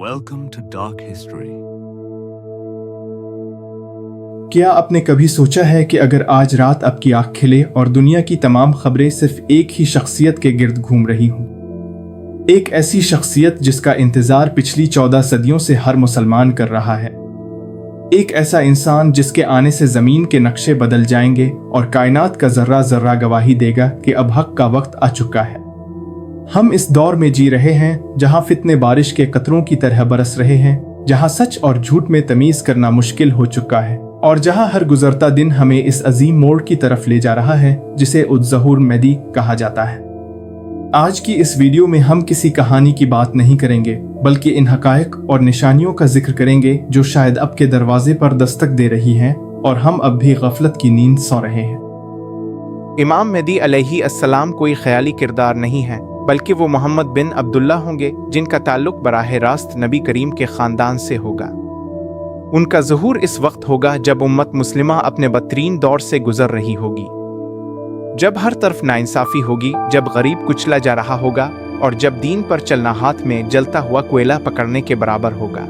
Welcome to Dark History. क्या आपने कभी सोचा है कि अगर आज रात आपकी आंख खिले और दुनिया की तमाम खबरें सिर्फ एक ही शख्सियत के गिर्द घूम रही हों? एक ऐसी शख्सियत जिसका इंतजार पिछली 14 सदियों से हर मुसलमान कर रहा है। एक ऐसा इंसान जिसके आने से जमीन के नक्शे बदल जाएंगे और कायनात का जर्रा जर्रा गवाही देगा कि अब हक का वक्त आ चुका है। हम इस दौर में जी रहे हैं जहां फितने बारिश के कतरों की तरह बरस रहे हैं, जहां सच और झूठ में तमीज करना मुश्किल हो चुका है और जहां हर गुजरता दिन हमें इस अजीम मोड़ की तरफ ले जा रहा है जिसे उज़्ज़हुर मेहदी कहा जाता है। आज की इस वीडियो में हम किसी कहानी की बात नहीं करेंगे, बल्कि इन हकायक और निशानियों का जिक्र करेंगे जो शायद अब के दरवाजे पर दस्तक दे रही हैं और हम अब भी गफलत की नींद सो रहे हैं। इमाम मेहदी अलैहि अस्सलाम कोई ख्याली किरदार नहीं है, बल्कि वो मोहम्मद बिन अब्दुल्ला होंगे जिनका ताल्लुक बराह रास्त नबी करीम के ख़ानदान से होगा। उनका ज़हूर इस वक्त होगा जब उम्मत मुस्लिमा अपने बदतरीन दौर से गुजर रही होगी, जब हर तरफ नाइंसाफ़ी होगी, जब गरीब कुचला जा रहा होगा और जब दीन पर चलना हाथ में जलता हुआ कोयला पकड़ने के बराबर होगा।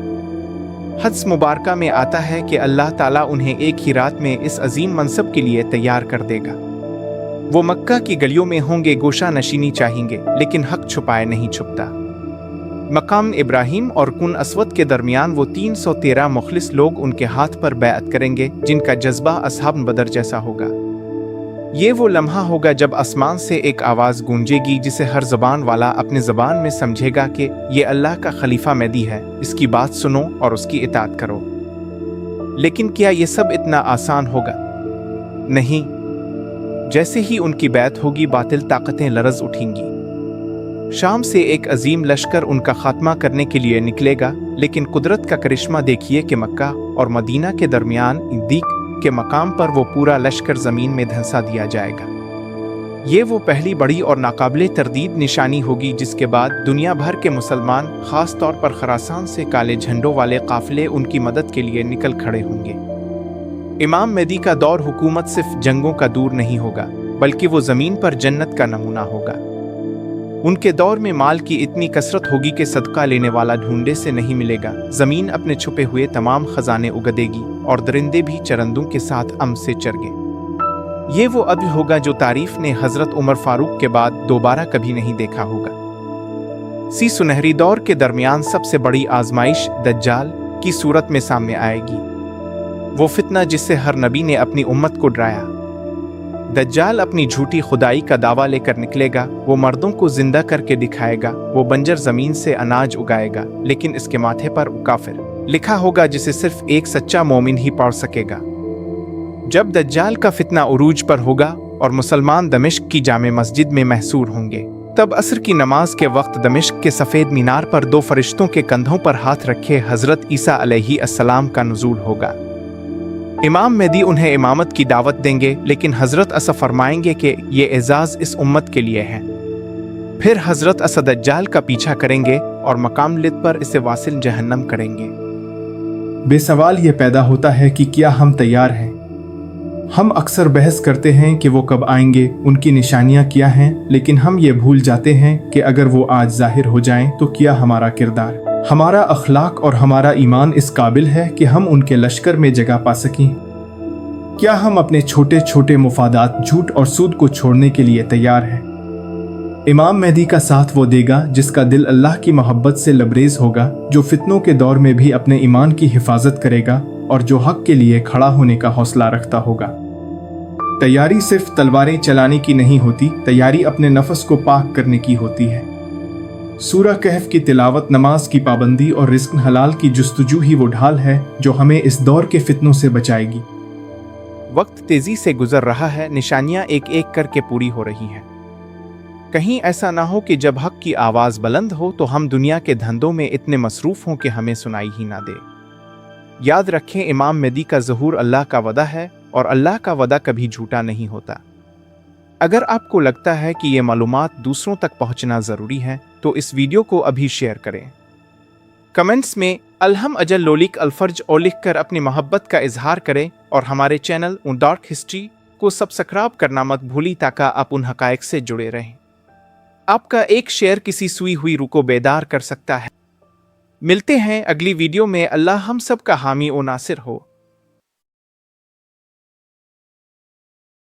हदीस मुबारका में आता है कि अल्लाह ताला उन्हें एक ही रात में इस अजीम मनसब के लिए तैयार कर देगा। वो मक्का की गलियों में होंगे, गोशा नशीनी चाहेंगे, लेकिन हक छुपाए नहीं छुपता। मकाम इब्राहिम और कुन अस्वद के दरमियान वो 313 मुखलिस लोग उनके हाथ पर बैअत करेंगे, जिनका जज्बा असहाब बदर जैसा होगा। ये वो लम्हा होगा जब आसमान से एक आवाज़ गूंजेगी जिसे हर ज़बान वाला अपने ज़बान में समझेगा कि ये अल्लाह का खलीफा मेहदी है, इसकी बात सुनो और उसकी इताअत करो। लेकिन क्या ये सब इतना आसान होगा? नहीं। जैसे ही उनकी बैत होगी, बातिल ताकतें लरज उठेंगी। शाम से एक अजीम लश्कर उनका खात्मा करने के लिए निकलेगा, लेकिन कुदरत का करिश्मा देखिए कि मक्का और मदीना के दरमियान दीक के मकाम पर वो पूरा लश्कर ज़मीन में धंसा दिया जाएगा। ये वो पहली बड़ी और नाकाबिले तरदीद निशानी होगी जिसके बाद दुनिया भर के मुसलमान, ख़ास तौर पर खरासान से काले झंडों वाले काफ़िले उनकी मदद के लिए निकल खड़े होंगे। इमाम मेहदी का दौर हुकूमत सिर्फ जंगों का दूर नहीं होगा, बल्कि वो ज़मीन पर जन्नत का नमूना होगा। उनके दौर में माल की इतनी कसरत होगी कि सदका लेने वाला ढूंढे से नहीं मिलेगा। ज़मीन अपने छुपे हुए तमाम खजाने उगदेगी और दरिंदे भी चरंदों के साथ अम से चरगे। ये वो अदल होगा जो तारीफ ने हज़रत उमर फारूक के बाद दोबारा कभी नहीं देखा होगा। सुनहरी दौर के दरमियान सबसे बड़ी आजमाइश दज्जाल की सूरत में सामने आएगी, वो फितना जिससे हर नबी ने अपनी उम्मत को डराया। दज्जाल अपनी झूठी खुदाई का दावा लेकर निकलेगा। वो मर्दों को जिंदा करके दिखाएगा, वो बंजर जमीन से अनाज उगाएगा, लेकिन इसके माथे पर काफिर लिखा होगा जिसे सिर्फ एक सच्चा मोमिन ही पढ़ सकेगा। जब दज्जाल का फितना उरूज पर होगा और मुसलमान दमिश्क की जामे मस्जिद में महसूर होंगे, तब असर की नमाज के वक्त दमिश्क के सफ़ेद मीनार पर दो फरिश्तों के कंधों पर हाथ रखे हज़रत ईसा अलैहि अस्सलाम का नुज़ूल होगा। इमाम मेहदी उन्हें इमामत की दावत देंगे, लेकिन हज़रत असा फरमाएंगे कि ये एजाज़ इस उम्मत के लिए है। फिर हज़रत असा दज्जाल का पीछा करेंगे और मकाम लिद पर इसे वासिल जहन्नम करेंगे। बेसवाल ये पैदा होता है कि क्या हम तैयार हैं? हम अक्सर बहस करते हैं कि वो कब आएंगे, उनकी निशानियां क्या हैं, लेकिन हम ये भूल जाते हैं कि अगर वो आज जाहिर हो जाएं तो क्या हमारा किरदार, हमारा अखलाक और हमारा ईमान इस काबिल है कि हम उनके लश्कर में जगह पा सकें? क्या हम अपने छोटे छोटे मुफादात, झूठ और सूद को छोड़ने के लिए तैयार हैं? इमाम मेहदी का साथ वो देगा जिसका दिल अल्लाह की मोहब्बत से लबरेज होगा, जो फितनों के दौर में भी अपने ईमान की हिफाजत करेगा और जो हक के लिए खड़ा होने का हौसला रखता होगा। तैयारी सिर्फ तलवारें चलाने की नहीं होती, तैयारी अपने नफ्स को पाक करने की होती है। सूरह कहफ की तिलावत, नमाज की पाबंदी और रिज़्क़ हलाल की जुस्तजू ही वो ढाल है जो हमें इस दौर के फितनों से बचाएगी। वक्त तेजी से गुजर रहा है, निशानियां एक एक करके पूरी हो रही हैं। कहीं ऐसा ना हो कि जब हक की आवाज़ बुलंद हो तो हम दुनिया के धंधों में इतने मसरूफ़ हों कि हमें सुनाई ही ना दे। याद रखें, इमाम मेहदी का ज़हूर अल्लाह का वदा है और अल्लाह का वदा कभी झूठा नहीं होता। अगर आपको लगता है कि ये मालूमात दूसरों तक पहुंचना ज़रूरी है तो इस वीडियो को अभी शेयर करें। कमेंट्स में अलहम अजल लोलिक अल्फर्ज और लिख कर अपनी मोहब्बत का इजहार करें और हमारे चैनल डार्क हिस्ट्री को सब्सक्राइब करना मत भूली ताकि आप उन हकायक से जुड़े रहें। आपका एक शेयर किसी सुई हुई रूह को बेदार कर सकता है। ملتے ہیں اگلی ویڈیو میں۔ اللہ ہم سب کا حامی و ناصر ہو۔